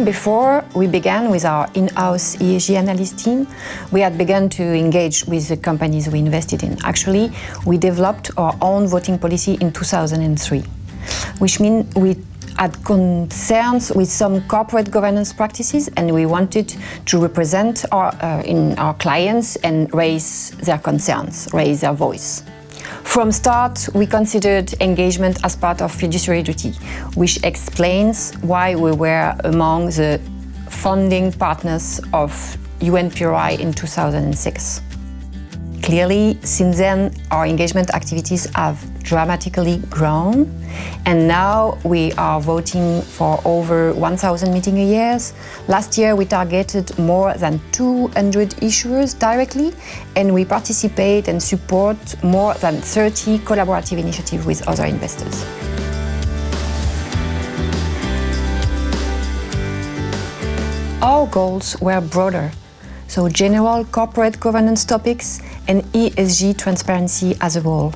before we began with our in-house ESG Analyst team, we had begun to engage with the companies we invested in. Actually, we developed our own voting policy in 2003, which means we had concerns with some corporate governance practices, and we wanted to represent our clients and raise their concerns, raise their voice. From start, we considered engagement as part of fiduciary duty, which explains why we were among the founding partners of UNPRI in 2006. Clearly, since then, our engagement activities have dramatically grown, and now we are voting for over 1,000 meetings a year. Last year, we targeted more than 200 issuers directly, and we participate and support more than 30 collaborative initiatives with other investors. Our goals were broader, so general corporate governance topics and ESG transparency as a whole.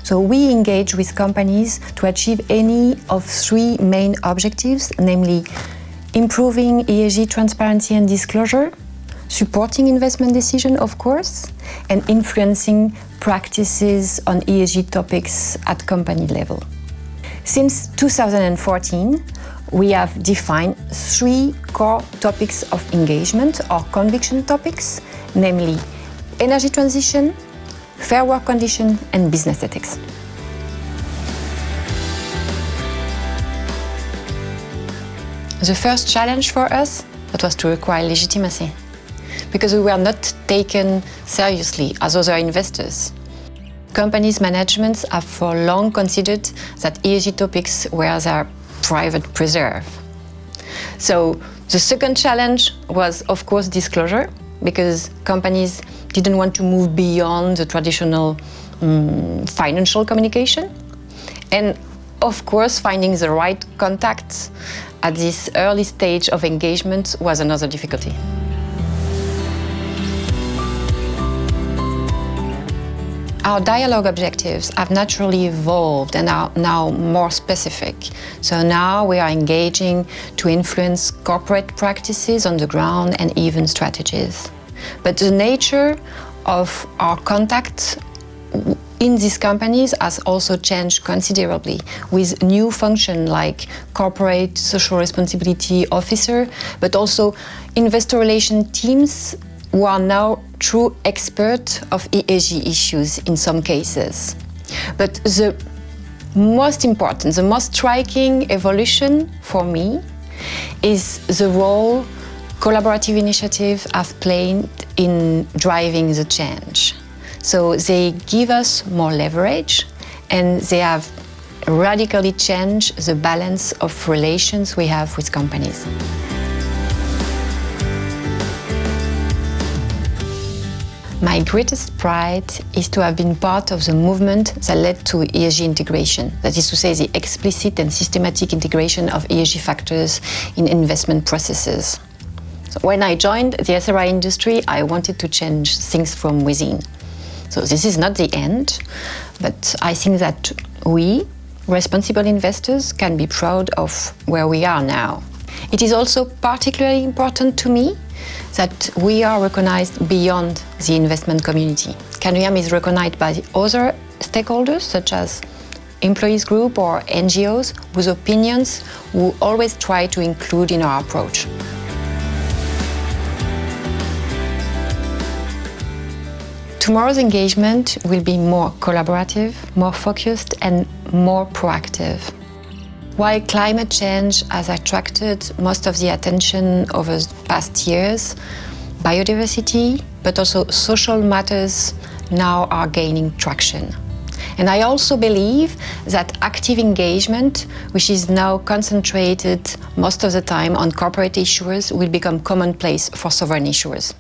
So we engage with companies to achieve any of three main objectives, namely improving ESG transparency and disclosure, supporting investment decisions, of course, and influencing practices on ESG topics at company level. Since 2014, we have defined three core topics of engagement or conviction topics, namely energy transition, fair work conditions, and business ethics. The first challenge for us, that was to acquire legitimacy, because we were not taken seriously as other investors. Companies' managements have for long considered that ESG topics were their private preserve. So the second challenge was, of course, disclosure, because companies didn't want to move beyond the traditional financial communication. And of course, finding the right contacts at this early stage of engagement was another difficulty. Our dialogue objectives have naturally evolved and are now more specific. So now we are engaging to influence corporate practices on the ground and even strategies. But the nature of our contacts in these companies has also changed considerably, with new functions like corporate social responsibility officer, but also investor relation teams who are now true experts of ESG issues in some cases. But the most important, the most striking evolution for me is the role collaborative initiatives have played in driving the change. So they give us more leverage, and they have radically changed the balance of relations we have with companies. My greatest pride is to have been part of the movement that led to ESG integration, that is to say, the explicit and systematic integration of ESG factors in investment processes. So when I joined the SRI industry, I wanted to change things from within. So this is not the end, but I think that we, responsible investors, can be proud of where we are now. It is also particularly important to me that we are recognized beyond the investment community. Candriam is recognized by other stakeholders, such as employees group or NGOs, whose opinions we always try to include in our approach. Tomorrow's engagement will be more collaborative, more focused, and more proactive. While climate change has attracted most of the attention over the past years, biodiversity, but also social matters now are gaining traction. And I also believe that active engagement, which is now concentrated most of the time on corporate issuers, will become commonplace for sovereign issuers.